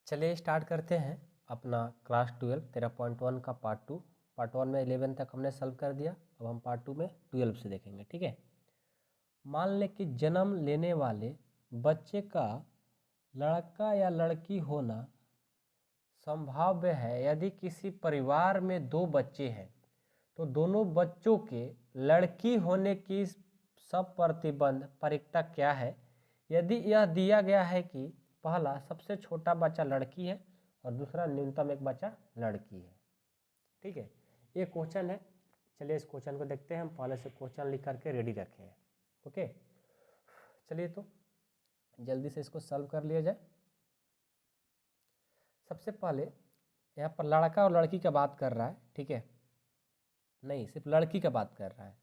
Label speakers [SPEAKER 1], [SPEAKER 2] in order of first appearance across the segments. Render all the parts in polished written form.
[SPEAKER 1] चलिए स्टार्ट करते हैं अपना क्लास 12 13.1 का पार्ट 1 में 11 तक हमने सॉल्व कर दिया। अब हम पार्ट 2 में 12 से देखेंगे। ठीक है, मान लें कि जन्म लेने वाले बच्चे का लड़का या लड़की होना संभाव्य है यदि किसी परिवार में दो बच्चे हैं तो दोनों बच्चों के लड़की होने की सब प्रतिबंध परिकता क्या है। यदि यह दिया गया है कि पहला सबसे छोटा बच्चा लड़की है और दूसरा न्यूनतम एक बच्चा लड़की है। ठीक है, ये क्वेश्चन है। चलिए इस क्वेश्चन को देखते हैं। हम पहले से क्वेश्चन लिख करके रेडी रखे हैं। ओके, चलिए तो जल्दी से इसको सॉल्व कर लिया जाए। सबसे पहले यहाँ पर लड़का और लड़की का बात कर रहा है। ठीक है, नहीं सिर्फ लड़की का बात कर रहा है।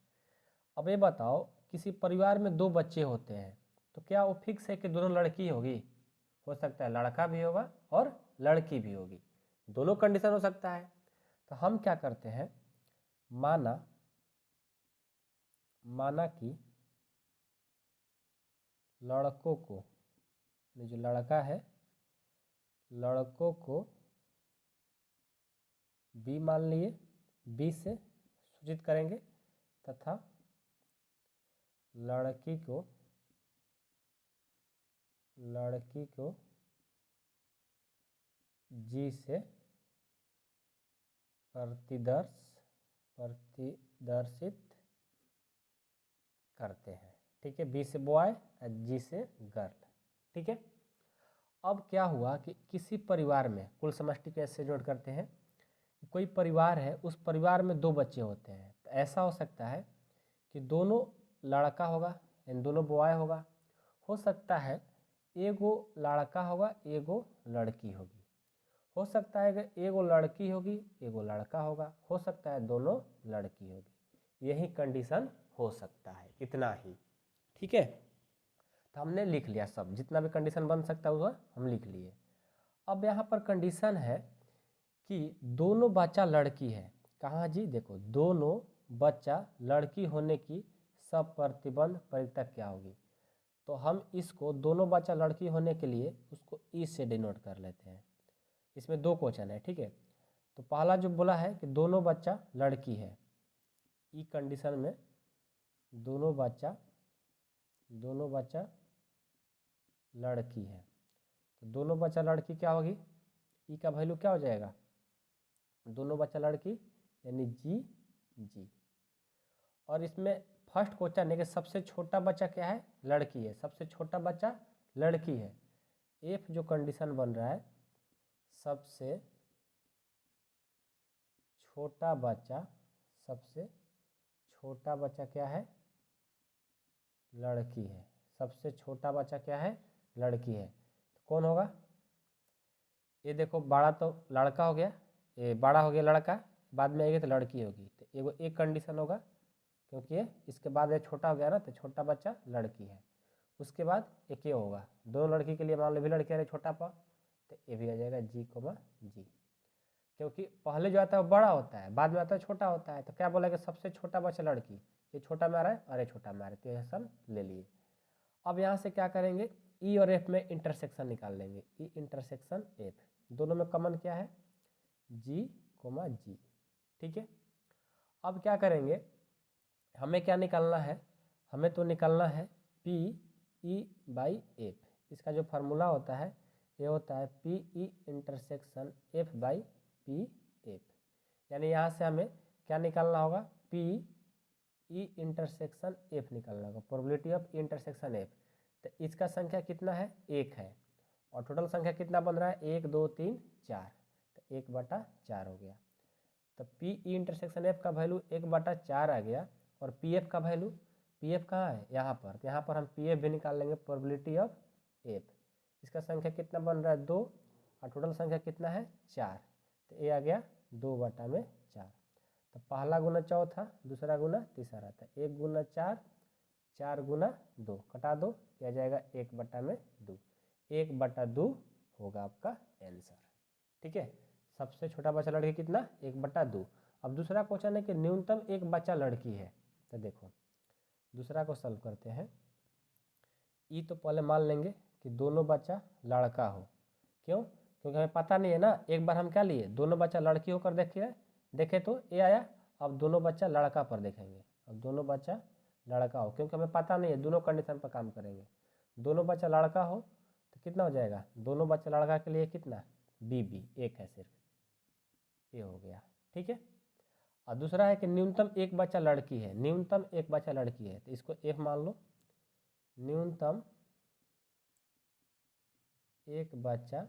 [SPEAKER 1] अब ये बताओ किसी परिवार में दो बच्चे होते हैं तो क्या वो फिक्स है कि दोनों लड़की होगी? हो सकता है लड़का भी होगा और लड़की भी होगी, दोनों कंडीशन हो सकता है। तो हम क्या करते हैं, माना कि लड़कों को, जो लड़का है लड़कों को बी मान लिए, बी से सूचित करेंगे तथा लड़की को जी से प्रतिदर्शित करते हैं। ठीक है, बी से बॉय और जी से गर्ल। ठीक है, अब क्या हुआ कि किसी परिवार में, कुल समष्टि कैसे नोट करते हैं, कोई परिवार है, उस परिवार में दो बच्चे होते हैं तो ऐसा हो सकता है कि दोनों लड़का होगा यानी दोनों बॉय होगा। हो सकता है एगो लड़का होगा एगो लड़की होगी। हो सकता है कि एगो लड़की होगी एगो लड़का होगा। हो सकता है दोनों लड़की होगी। यही कंडीशन हो सकता है, इतना ही। ठीक है, तो हमने लिख लिया सब, जितना भी कंडीशन बन सकता है वह हम लिख लिए। अब यहाँ पर कंडीशन है कि दोनों बच्चा लड़की है। कहाँ जी, देखो दोनों बच्चा लड़की होने की सब प्रतिबंध परिकता क्या होगी। तो हम इसको दोनों बच्चा लड़की होने के लिए उसको ई से डिनोट कर लेते हैं। इसमें दो क्वेश्चन है। ठीक है, तो पहला जो बोला है कि दोनों बच्चा लड़की है, ई कंडीशन में दोनों बच्चा लड़की है तो दोनों बच्चा लड़की क्या होगी, ई का वैल्यू क्या हो जाएगा, दोनों बच्चा लड़की यानी जी। और इसमें फर्स्ट क्वेश्चन है कि सबसे छोटा बच्चा क्या है, लड़की है, सबसे छोटा बच्चा लड़की है। एफ जो कंडीशन बन रहा है, सबसे छोटा बच्चा क्या है, लड़की है। सबसे छोटा बच्चा क्या है, लड़की है। तो कौन होगा, ये देखो बड़ा तो लड़का हो गया, ये बड़ा हो गया लड़का, बाद में आएगी तो लड़की होगी। तो एगो एक कंडीशन होगा क्योंकि ये इसके बाद ये छोटा हो गया ना, तो छोटा बच्चा लड़की है। उसके बाद एक ये होगा, दोनों लड़की के लिए मान लो भी लड़की है छोटा पा, तो ये भी आ जाएगा जी, क्योंकि पहले जो आता है वो बड़ा होता है, बाद में आता है छोटा होता है। तो क्या बोला कि सबसे छोटा बच्चा लड़की, ये छोटा में आ रहा है और ये छोटा में आ रहा है, तो ये सब ले लिए। अब यहाँ से क्या करेंगे, ई और एफ में इंटरसेक्शन निकाल लेंगे। ई इंटरसेक्शन एफ, दोनों में कॉमन क्या है, जी। ठीक है, अब क्या करेंगे, हमें क्या निकालना है, हमें तो निकालना है पी ई बाई एफ। इसका जो फार्मूला होता है ये होता है P E intersection F by P F. यानी यहाँ से हमें क्या निकालना होगा, पी ई इंटरसेक्शन एफ निकालना होगा, probability of E intersection F. तो इसका संख्या कितना है, एक है, और टोटल संख्या कितना बन रहा है, 1 2 3 4, तो 1/4 हो गया। तो पी ई इंटरसेक्शन एफ का वैल्यू 1/4 आ गया। और पी एफ का वैल्यू, पी एफ कहाँ है, यहाँ पर, तो यहाँ पर हम पी एफ भी निकाल लेंगे, प्रोबेबिलिटी ऑफ एफ। इसका संख्या कितना बन रहा है, 2, और टोटल संख्या कितना है, 4, तो ये आ गया 2/4। तो पहला गुना चौथा, दूसरा गुना तीसरा, था 1 गुना 4, 4 गुना 2, कटा दो, यह जाएगा 1/2, 1/2 होगा आपका आंसर। ठीक है, सबसे छोटा बच्चा लड़की कितना, 1/2। अब दूसरा क्वेश्चन है कि न्यूनतम एक बच्चा लड़की है। तो देखो दूसरा को सॉल्व करते हैं। ई तो पहले मान लेंगे कि दोनों बच्चा लड़का हो, क्यों, क्योंकि हमें पता नहीं है ना। एक बार हम क्या लिए, दोनों बच्चा लड़की होकर देखे तो ए आया। अब दोनों बच्चा लड़का पर देखेंगे, अब दोनों बच्चा लड़का हो, क्योंकि हमें पता नहीं है, दोनों कंडीशन पर काम करेंगे। दोनों बच्चा लड़का हो तो कितना हो जाएगा, दोनों बच्चा लड़का के लिए कितना, बी एक है सिर्फ, ये हो गया। ठीक है। और दूसरा है कि न्यूनतम एक बच्चा लड़की है, न्यूनतम एक बच्चा लड़की है, तो इसको एफ मान लो। न्यूनतम एक बच्चा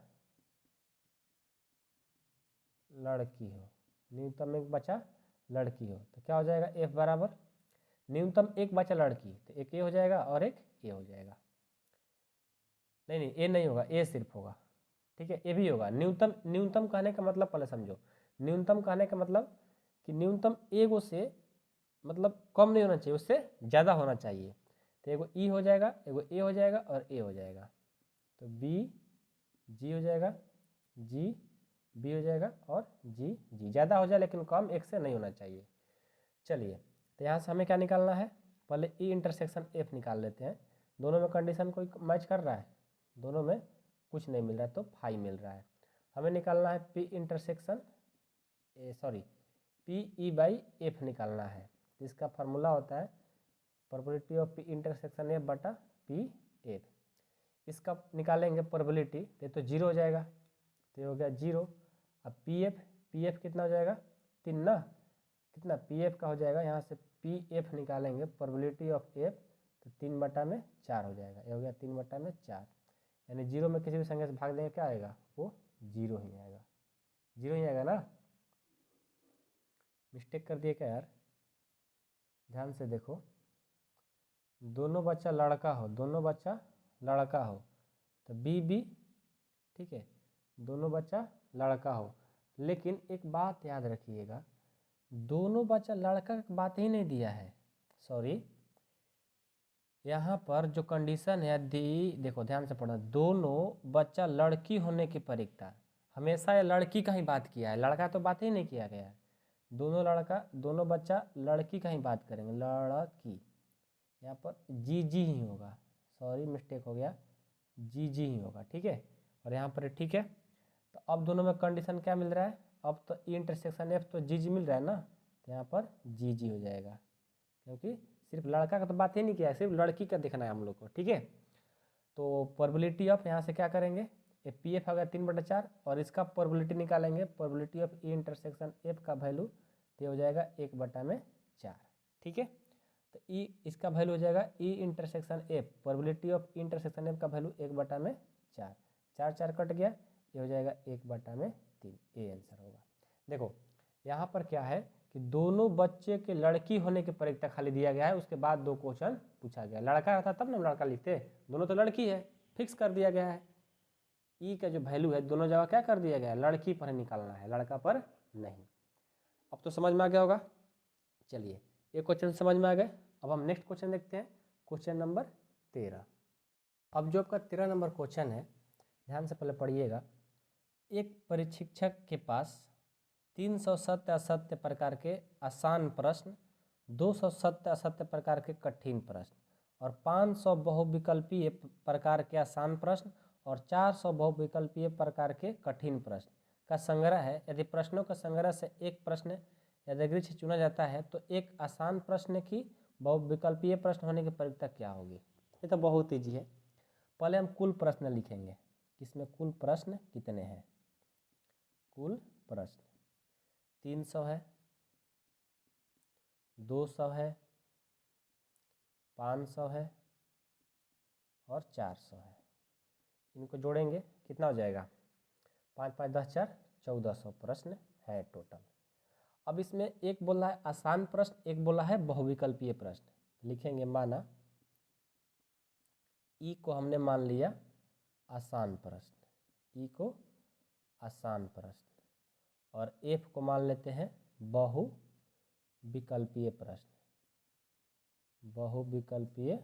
[SPEAKER 1] लड़की हो, न्यूनतम एक बच्चा लड़की हो, तो क्या हो जाएगा, एफ बराबर न्यूनतम एक बच्चा लड़की, तो एक ए हो जाएगा और एक ए हो जाएगा। नहीं ए नहीं होगा, ए सिर्फ होगा। ठीक है, ए भी होगा। न्यूनतम कहने का मतलब पहले समझो। न्यूनतम कहने का मतलब कि न्यूनतम एगो से मतलब कम नहीं होना चाहिए, उससे ज़्यादा होना चाहिए। तो एगो ई हो जाएगा, एगो ए हो जाएगा और ए हो जाएगा, तो बी जी हो जाएगा, जी बी हो जाएगा और जी जी। ज़्यादा हो जाए लेकिन कम एक से नहीं होना चाहिए। चलिए, तो यहाँ से हमें क्या निकालना है, पहले ई इंटरसेक्शन एफ निकाल लेते हैं। दोनों में कंडीशन कोई मैच कर रहा है, दोनों में कुछ नहीं मिल रहा है तो फाई मिल रहा है। हमें निकालना है P intersection P E by F निकालना है। इसका फार्मूला होता है probability of P intersection F बटा पी एफ। इसका निकालेंगे प्रोबेबिलिटी, तो जीरो हो जाएगा, तो ये हो गया जीरो। अब पी एफ कितना हो जाएगा, 3 ना, कितना पी एफ का हो जाएगा, यहाँ से पी एफ निकालेंगे प्रोबेबिलिटी ऑफ एफ, तो 3/4 हो जाएगा, ये हो गया 3/4। यानी जीरो में किसी भी संख्या से भाग देंगे क्या आएगा, वो जीरो ही आएगा, जीरो ही आएगा ना। मिस्टेक कर दिए क्या यार, ध्यान से देखो। दोनों बच्चा लड़का हो, दोनों बच्चा लड़का हो, तो बी, ठीक है, दोनों बच्चा लड़का हो। लेकिन एक बात याद रखिएगा, दोनों बच्चा लड़का की बात ही नहीं दिया है, सॉरी, यहाँ पर जो कंडीशन है देखो ध्यान से पढ़ो, दोनों बच्चा लड़की होने की परीक्षा, हमेशा ये लड़की का ही बात किया है, लड़का तो बात ही नहीं किया गया है। दोनों बच्चा लड़की का ही बात करेंगे, लड़की, यहाँ पर जी ही होगा, सॉरी मिस्टेक हो गया, जी ही होगा। ठीक है, और यहाँ पर ठीक है। तो अब दोनों में कंडीशन क्या मिल रहा है, अब तो ई इंटरसेक्शन एफ तो जी मिल रहा है ना, तो यहाँ पर जी हो जाएगा, क्योंकि सिर्फ लड़का का तो बात ही नहीं किया है, सिर्फ लड़की का देखना है हम लोग को। ठीक है, तो प्रोबेबिलिटी ऑफ यहाँ से क्या करेंगे, पी एफ आ गया 3/4 और इसका प्रोबेबिलिटी निकालेंगे, probability of E intersection F का वैल्यू तो हो जाएगा 1/4। ठीक है, तो ई इसका वैल्यू हो जाएगा E intersection F, probability of intersection F का वैल्यू 1/4, 4 कट गया, ये हो जाएगा 1/3, ये आंसर होगा। देखो यहाँ पर क्या है कि दोनों बच्चे के लड़की होने की परीक्षा खाली दिया गया है, उसके बाद 2 क्वेश्चन पूछा गया। लड़का रहता तब ना लड़का लिखते, दोनों तो लड़की है, फिक्स कर दिया गया है। ई का जो वैल्यू है दोनों जगह क्या कर दिया गया है, लड़की पर निकालना है, लड़का पर नहीं। अब तो समझ में आ गया होगा। चलिए, ये क्वेश्चन समझ में आ गए। अब हम नेक्स्ट क्वेश्चन देखते हैं, क्वेश्चन नंबर 13। अब जो आपका 13 नंबर क्वेश्चन है, ध्यान से पहले पढ़िएगा। एक परीक्षक के पास 300 सत्य असत्य प्रकार के आसान प्रश्न, 200 सत्य असत्य प्रकार के कठिन प्रश्न और 500 बहुविकल्पीय प्रकार के आसान प्रश्न और 400 बहुविकल्पीय प्रकार के कठिन प्रश्न का संग्रह है। यदि प्रश्नों का संग्रह से एक प्रश्न यादृच्छिक से चुना जाता है तो एक आसान प्रश्न की बहुविकल्पीय प्रश्न होने की परीक्षा क्या होगी। ये तो बहुत ईजी है। पहले हम कुल प्रश्न लिखेंगे, इसमें कुल प्रश्न कितने हैं। कुल प्रश्न 300 है, 200 है, 500 है और 400 है। इनको जोड़ेंगे कितना हो जाएगा, 5 5 10 4 1400 प्रश्न है टोटल। अब इसमें एक बोला है आसान प्रश्न, एक बोला है बहुविकल्पीय प्रश्न। लिखेंगे माना ई को हमने मान लिया आसान प्रश्न, ई को आसान प्रश्न, और एफ को मान लेते हैं बहुविकल्पीय प्रश्न, बहुविकल्पीय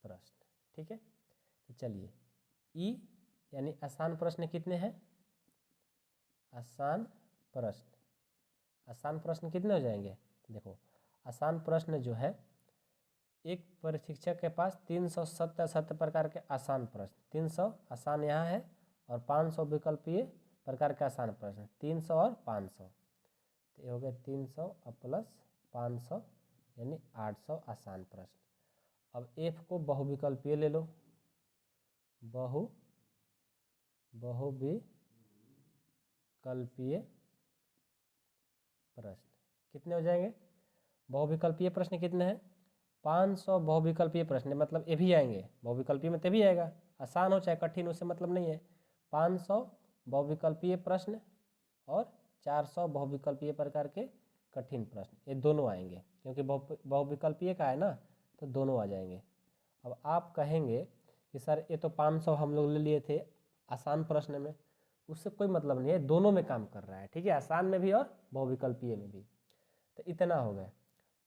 [SPEAKER 1] प्रश्न। ठीक है, तो चलिए ई यानी आसान प्रश्न कितने हैं, आसान प्रश्न कितने हो जाएंगे। देखो आसान प्रश्न जो है, एक परीक्षक के पास 300 सत्य प्रकार के आसान प्रश्न, 300 आसान यहाँ है और 500 विकल्पीय प्रकार के आसान प्रश्न, 300 और 500, तो ये हो गया 300 और प्लस 500 यानी 800 आसान प्रश्न। अब एफ को बहुविकल्पीय ले लो, बहुविकल्पीय प्रश्न कितने हो जाएंगे? बहुविकल्पीय प्रश्न कितने हैं? 500 बहुविकल्पीय प्रश्न, मतलब ये भी आएंगे बहुविकल्पीय में, तभी आएगा, आसान हो चाहे कठिन उससे मतलब नहीं है। 500 बहुविकल्पीय प्रश्न और 400 बहुविकल्पीय प्रकार के कठिन प्रश्न, ये दोनों आएंगे क्योंकि बहुविकल्पीय का है ना, तो दोनों आ जाएंगे। अब आप कहेंगे कि सर ये तो 500 हम लोग ले लिए थे आसान प्रश्न में, उससे कोई मतलब नहीं है, दोनों में काम कर रहा है, ठीक है, आसान में भी और बहुविकल्पीय में भी। तो इतना हो गया,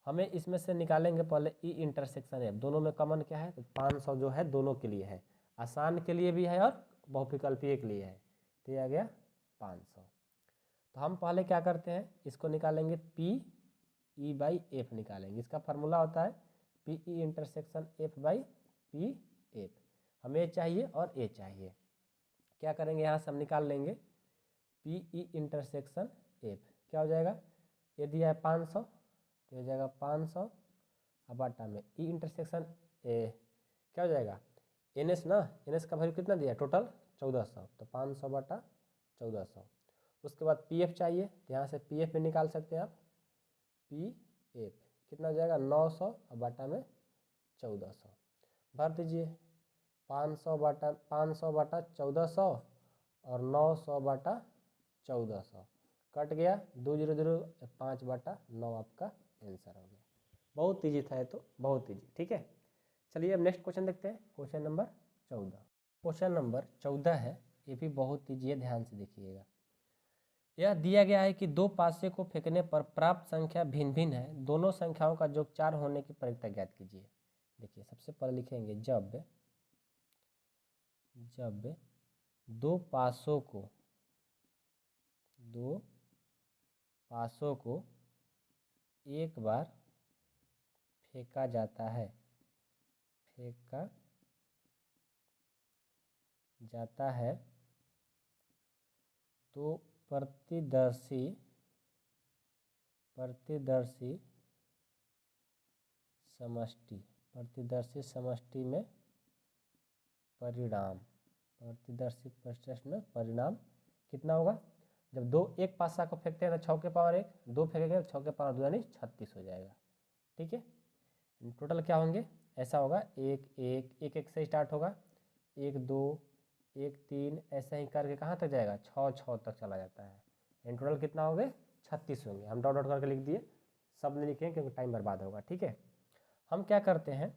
[SPEAKER 1] हमें इसमें से निकालेंगे पहले ई इंटरसेक्शन एफ, दोनों में कॉमन क्या है? तो 500 जो है दोनों के लिए है, आसान के लिए भी है और बहुविकल्पीय के लिए है, तो ये आ गया 500। तो हम पहले क्या करते हैं, इसको निकालेंगे पी ई बाई एफ निकालेंगे, इसका फार्मूला होता है P E intersection F by P F. हमें चाहिए और ए चाहिए, क्या करेंगे यहाँ से हम निकाल लेंगे पी ई इंटरसेक्शन एफ, क्या हो जाएगा? ये दिया है 500, तो हो जाएगा 500 अब बाटा में ई इंटरसेक्शन ए, क्या हो जाएगा? एन एस ना, एन एस का वैल्यू कितना दिया टोटल? 1400, तो 500 बटा 1400। उसके बाद पी एफ चाहिए, तो यहाँ से पी एफ में निकाल सकते हैं आप, पी एफ कितना हो जाएगा? 900 और बाटा में 1400, भर दीजिए 500 बटा 1400 और 900 बटा 1400, कट गया 2 0 0 5 बटा 9 आपका आंसर हो गया। बहुत ईजी था ये तो, बहुत ईजी, ठीक है। चलिए अब नेक्स्ट क्वेश्चन देखते हैं, क्वेश्चन नंबर 14। क्वेश्चन नंबर 14 है, ये भी बहुत ईजी है, ध्यान से देखिएगा। यह दिया गया है कि दो पासे को फेंकने पर प्राप्त संख्या भिन्न भिन्न है, दोनों संख्याओं का योग 4 होने की प्रक्रिया ज्ञात कीजिए। देखिए सबसे पहले लिखेंगे जब दो पासों को एक बार फेंका जाता है तो प्रतिदर्शी समष्टि में परिणाम कितना होगा? जब दो एक पासा को फेंकते हैं तो 6 के पावर 1, दो फेंकेंगे तो 6 के पावर 2 यानी 36 हो जाएगा, ठीक है। टोटल क्या होंगे? ऐसा होगा 1 1 1 1 से स्टार्ट होगा, 1 2 1 3 ऐसे ही करके कहाँ तक जाएगा? 6 6 तक चला जाता है। इन टोटल कितना हो गए? 36 होंगे। हम डॉट डॉट करके लिख दिए, सब नहीं लिखेंगे क्योंकि टाइम बर्बाद होगा, ठीक है। हम क्या करते हैं,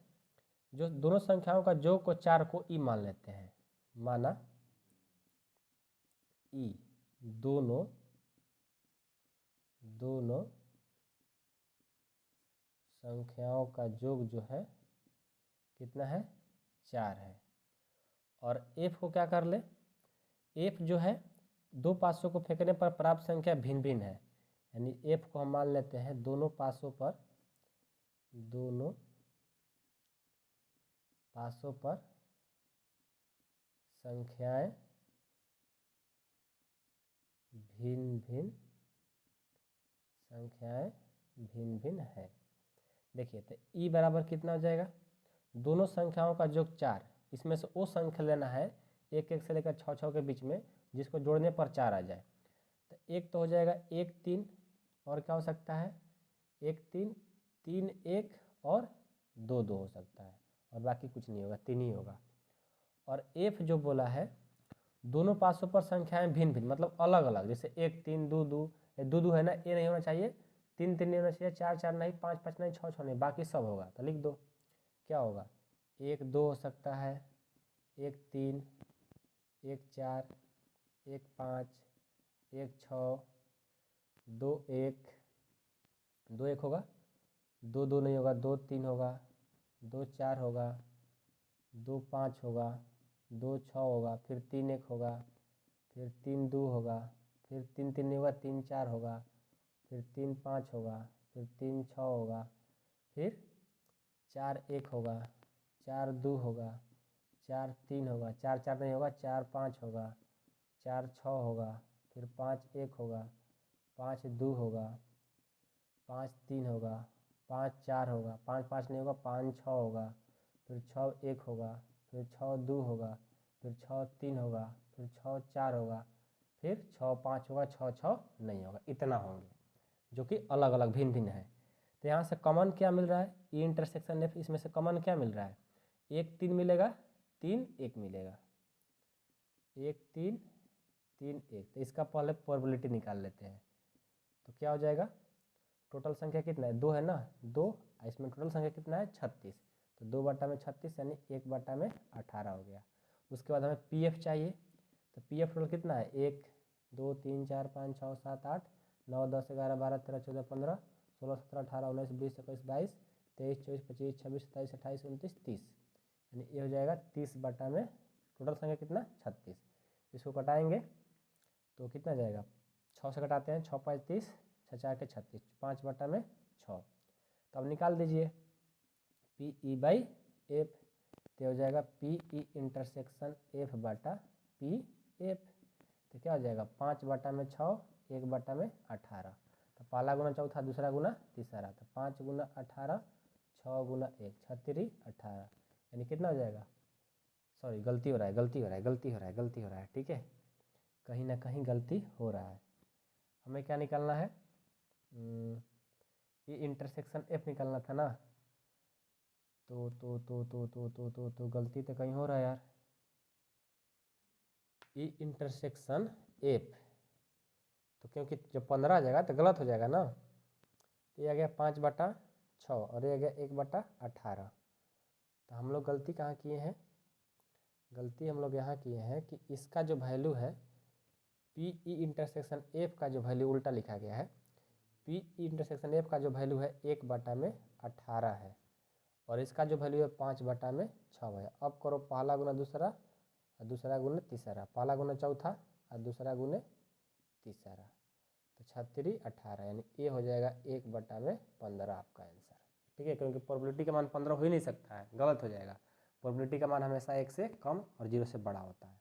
[SPEAKER 1] जो दोनों संख्याओं का योग को 4 को ई मान लेते हैं, माना ई दोनों संख्याओं का योग जो है कितना है? 4 है। और एफ को क्या कर ले, एफ जो है दो पासों को फेंकने पर प्राप्त संख्या भिन्न भिन्न है, यानी एफ को हम मान लेते हैं दोनों पासों पर संख्याएं भिन्न भिन्न है। देखिए तो ई बराबर कितना हो जाएगा? दोनों संख्याओं का योग 4, इसमें से वो संख्या लेना है 1 1 से लेकर 6 6 के बीच में जिसको जोड़ने पर 4 आ जाए। तो एक तो हो जाएगा 1 3, और क्या हो सकता है? 1 3 3 1 और 2 2 हो सकता है, और बाकी कुछ नहीं होगा, 3 ही होगा। और एफ जो बोला है दोनों पासों पर संख्याएं भिन्न भिन्न, मतलब अलग अलग, जैसे 1 3 2 2 2 2 है ना, ये नहीं होना चाहिए, 3 3 नहीं होना चाहिए, 4 4 नहीं, 5 5 नहीं, 6 6 नहीं, बाकी सब होगा। तो लिख दो क्या होगा? 1 2 हो सकता है, 1 3 1 4 1 5 1 6 2 1 2 1 होगा, 2 2 नहीं होगा, 2 3 होगा, 2 4 होगा, 2 5 होगा, 2 6 होगा, फिर 3 1 होगा, फिर 3 2 होगा, फिर 3 3 नहीं होगा, 3 4 होगा, फिर 3 5 होगा, फिर 3 6 होगा, फिर 4 1 होगा, 4 2 होगा, 4 3 होगा, 4 4 नहीं होगा, 4 5 होगा, 4 6 होगा, फिर 5 1 होगा, 5 2 होगा, 5 3 होगा, 5 4 होगा, 5 5 नहीं होगा, 5 6 होगा, फिर 6 1 होगा, फिर 6 2 होगा, फिर 6 3 होगा, फिर 6 4 होगा, फिर 6 5 होगा, 6 6 नहीं होगा। इतना होंगे जो कि अलग अलग भिन्न भिन्न है। तो यहाँ से कॉमन क्या मिल रहा है, ई इंटरसेक्शन एफ, इसमें से कॉमन क्या मिल रहा है, 1 3 मिलेगा, 3 1 मिलेगा, 1 3 3 1। तो इसका पहले प्रोबेबिलिटी निकाल लेते हैं। तो क्या हो जाएगा, टोटल संख्या कितना है, 2 है ना, 2, इसमें टोटल संख्या कितना है 36। तो 2 बटा में 36 यानी 1 बटा में 18 हो गया। उसके बाद हमें पी एफ चाहिए। तो पी एफ टोटल कितना है, 1 2 3 4 5 6 7 8 9 10 11 12 13 14 15 16 17 18 19 20 21 22 23 24 25 26 27 28 29 30, यानी ये हो जाएगा 30 बटा में टोटल संख्या कितना 36। इसको कटाएंगे तो कितना जाएगा, 6 से कटाते हैं, 6 5 30, 6 4 के 36, 5 बटा में 6। तो अब निकाल दीजिए पी ई बाई एफ। तो हो जाएगा पी ई इंटरसेक्शन एफ बटा पी एफ। तो क्या हो जाएगा, 5 बटा में 6, 1 बटा में 18। तो पहला गुना चौथा, दूसरा गुना तीसरा। तो 5 गुना 18, 6 गुना 1, 36 18, यानी कितना हो जाएगा, सॉरी गलती हो रहा है, ठीक है, कहीं ना कहीं गलती हो रहा है। हमें क्या निकालना है, ये इंटरसेक्शन एफ निकालना था ना। तो गलती तो कहीं हो रहा है यार, ई इंटरसेक्शन एफ। तो क्योंकि जब 15 आ जाएगा तो गलत हो जाएगा ना। तो ये आ गया 5 बटा 6 और ये आ गया 1 बटा 18। तो हम लोग गलती कहाँ किए हैं, गलती हम लोग यहाँ किए हैं कि इसका जो वैल्यू है पी ई इंटरसेक्शन एफ का जो वैल्यू उल्टा लिखा गया है। पी ई इंटरसेक्शन एफ का जो वैल्यू है 1 बटा में 18 है और इसका जो वैल्यू है 5 बटा में 6 है। अब करो पहला गुना दूसरा और दूसरा गुना तीसरा, पहला गुना चौथा और दूसरा गुने तीसरा। तो 36 18, यानी ये हो जाएगा 1 बटा में 15 आपका आंसर, ठीक है, क्योंकि प्रोबेबिलिटी का मान 15 हो ही नहीं सकता है, गलत हो जाएगा। प्रोबेबिलिटी का मान हमेशा 1 से कम और 0 से बड़ा होता है।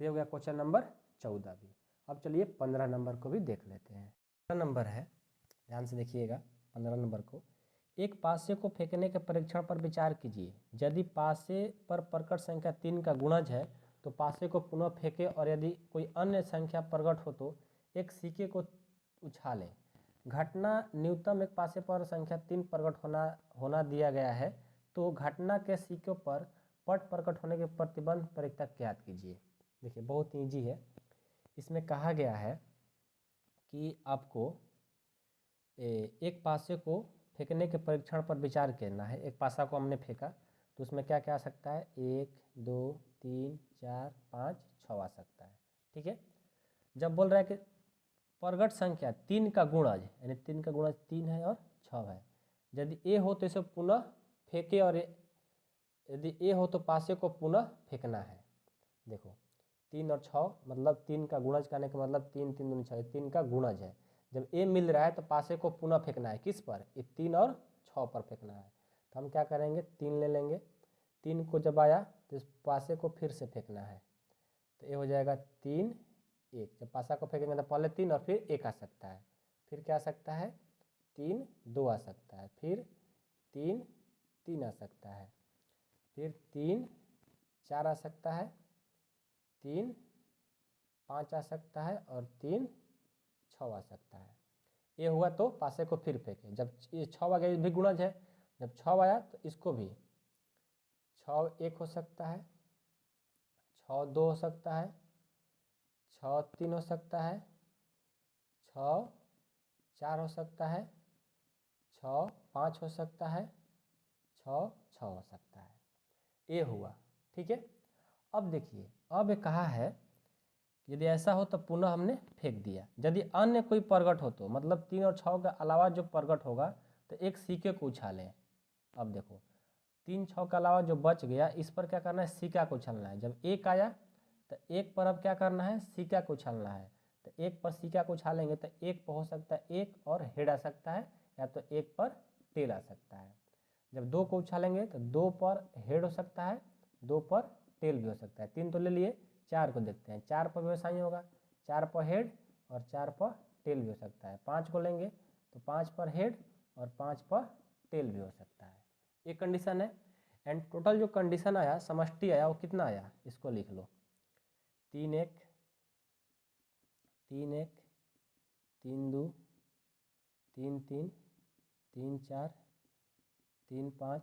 [SPEAKER 1] तो ये हो गया क्वेश्चन नंबर 14 भी। अब चलिए 15 नंबर को भी देख लेते हैं। 15 नंबर है, ध्यान से देखिएगा 15 नंबर को। एक पासे को फेंकने के परीक्षण पर विचार कीजिए। यदि पासे पर प्रकट संख्या 3 का गुणज है तो पासे को पुनः फेंके और यदि कोई अन्य संख्या प्रकट हो तो एक सिक्के को उछालें। घटना न्यूनतम एक पासे पर संख्या 3 प्रकट होना दिया गया है तो घटना के सिक्कों पर पट प्रकट होने के प्रतिबंध परीक्षा ज्ञात कीजिए। देखिए बहुत ईजी है। इसमें कहा गया है कि आपको एक पासे को फेंकने के परीक्षण पर विचार करना है। एक पासा को हमने फेंका तो उसमें क्या क्या आ सकता है, 1 2 3 4 5 6 आ सकता है, ठीक है। जब बोल रहा है कि प्रगट संख्या 3 का गुणज, यानी 3 का गुणज 3 है और 6 है, यदि ए हो तो इसे पुनः फेंके और यदि ए हो तो पासे को पुनः फेंकना है। देखो 3 और 6 मतलब 3 का गुणज करने का मतलब 3 3 दूनी 6, 3 का गुणज है। जब ए मिल रहा है तो पासे को पुनः फेंकना है, किस पर, ये 3 और 6 पर फेंकना है। तो हम क्या करेंगे, 3 ले लेंगे, 3 को जब आया तो इस पासे को फिर से फेंकना है। तो ये हो जाएगा 3 1। जब पासा को फेंकेंगे तो पहले 3 और फिर 1 आ सकता है, फिर क्या आ सकता है 3 2 आ सकता है, फिर 3 3 आ सकता है, फिर 3 4 आ सकता है, 3 5 आ सकता है और 3 6 आ सकता है। ये हुआ तो पासे को फिर फेंके। जब ये 6 आ गया, ये भी गुणज है, जब 6 आया तो इसको भी 6 1 हो सकता है, 6 2 हो सकता है, 6 3 हो सकता है, 6 4 हो सकता है, 6 5 हो सकता है, 6 6 हो सकता है। ये हुआ, ठीक है। अब देखिए, अब कहा है यदि ऐसा हो तो पुनः हमने फेंक दिया। यदि अन्य कोई प्रगट हो तो मतलब 3 और 6 के अलावा जो प्रगट होगा तो एक सिक्के को उछालें। अब देखो 3 6 के अलावा जो बच गया इस पर क्या करना है, सिक्का को उछालना है। जब 1 आया तो 1 पर अब क्या करना है, सिक्का को उछालना है। तो 1 पर सिक्का को उछालेंगे तो 1 पर हो सकता है 1 और हेड आ सकता है, या तो 1 पर टेल आ सकता है। जब 2 को उछालेंगे तो 2 पर हेड हो सकता है, 2 पर टेल भी हो सकता है। 3 तो ले लिए, 4 को देखते हैं, 4 पर व्यवसायी होगा, 4 पर हेड और 4 पर टेल भी हो सकता है। 5 को लेंगे तो 5 पर हेड और 5 पर टेल भी हो सकता है। ये कंडीशन है। एंड टोटल जो कंडीशन आया, समष्टि आया, वो कितना आया, इसको लिख लो। 3 1 3 1 3 2 3 3 3 4 3 5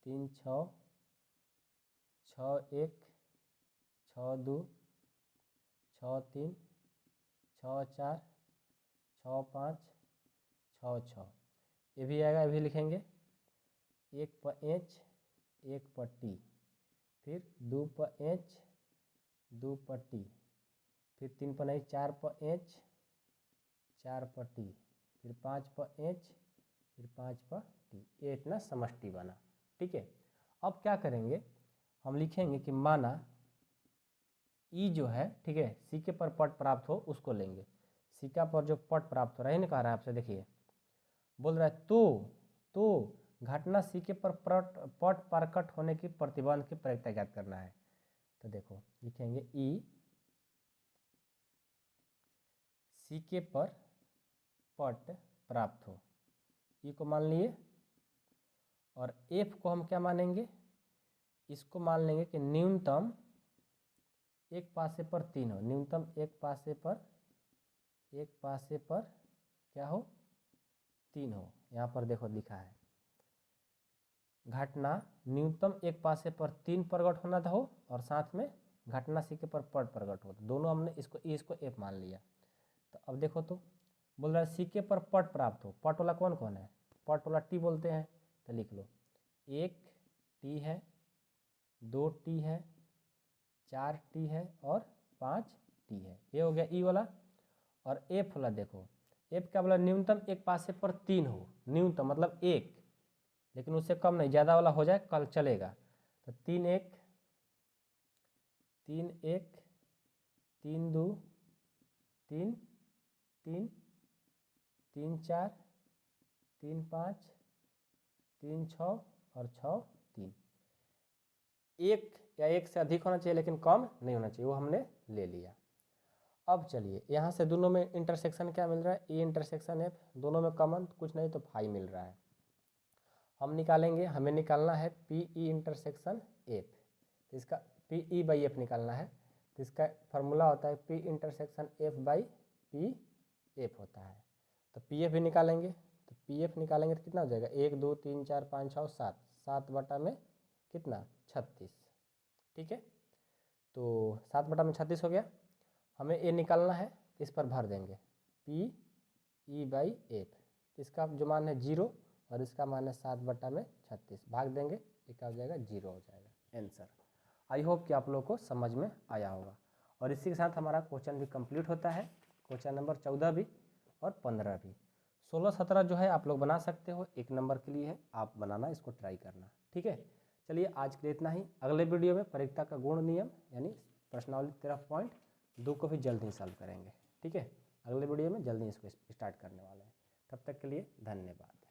[SPEAKER 1] 3 6 6 1 6 2 6 3 6 4 6 5 6 6। ये भी आएगा, ये भी लिखेंगे। 1 पर एच, 1 पर टी, फिर 2 पर एच, 2 पर टी, फिर 3 पर नहीं, 4 पर एच, 4 पर टी, फिर 5 पर एच, फिर 5 पर टी। ये इतना समष्टि बना। ठीक है, अब क्या करेंगे, हम लिखेंगे कि माना ई जो है, ठीक है, सीके पर पट प्राप्त हो उसको लेंगे। सीका पर जो पट प्राप्त हो रहा है ना, कह रहा है आपसे, देखिए बोल रहा है तो घटना सीके पर पट प्रकट होने की प्रतिबंध की प्रयोक्ता ज्ञात करना है। तो देखो लिखेंगे ई सीके पर पट प्राप्त हो, ई को मान लिए, और एफ को हम क्या मानेंगे, इसको मान लेंगे कि न्यूनतम एक पासे पर 3 हो, न्यूनतम एक पासे पर क्या हो, 3 हो। यहाँ पर देखो लिखा है, घटना न्यूनतम एक पासे पर 3 प्रकट होना था हो, और साथ में घटना सीके पर पट प्रकट हो, तो दोनों हमने इसको एफ मान लिया। तो अब देखो, तो बोल रहा है सीके पर पट प्राप्त हो, पट वाला कौन कौन है, पट वाला टी बोलते हैं। तो लिख लो, 1 टी है, 2 टी है, 4 टी है और 5 टी है। ये हो गया ई वाला। और एफ वाला देखो, एफ क्या बोला, न्यूनतम एक पासे पर 3 हो, न्यूनतम मतलब 1, लेकिन उससे कम नहीं, ज़्यादा वाला हो जाए कल चलेगा। तो 3 1 3 1 3 2 3 3 3 4 3 5 3 6 और 6 3। 1 या 1 से अधिक होना चाहिए, लेकिन कम नहीं होना चाहिए, वो हमने ले लिया। अब चलिए यहाँ से दोनों में इंटरसेक्शन क्या मिल रहा है, ए इंटरसेक्शन एफ, दोनों में कॉमन कुछ नहीं तो फाई मिल रहा है। हम निकालेंगे, हमें निकालना है पी ई इंटरसेक्शन एफ, तो इसका पी ई बाई एफ निकालना है। तो इसका फार्मूला होता है P intersection F by P F होता है। तो पी एफ भी निकालेंगे, तो पी एफ निकालेंगे तो कितना हो जाएगा, 1 2 3 4 5 6 7, 7 बटा में कितना 36। ठीक है, तो 7 बटा में 36 हो गया। हमें ए निकालना है, इस पर भर देंगे पी ई बाई एफ, इसका जो मान है 0 और इसका मान है 7 बटा में 36, भाग देंगे, ये क्या हो जाएगा 0 हो जाएगा आंसर। आई होप कि आप लोग को समझ में आया होगा। और इसी के साथ हमारा क्वेश्चन भी कंप्लीट होता है, क्वेश्चन नंबर 14 भी और 15 भी। 16 17 जो है आप लोग बना सकते हो, 1 नंबर के लिए है, आप बनाना, इसको ट्राई करना। ठीक है, चलिए आज के लिए इतना ही। अगले वीडियो में परीक्षा का गुण नियम यानी प्रश्नावली 13.2 को भी जल्द ही सॉल्व करेंगे। ठीक है, अगले वीडियो में जल्दी इसको स्टार्ट करने वाले हैं। तब तक के लिए धन्यवाद।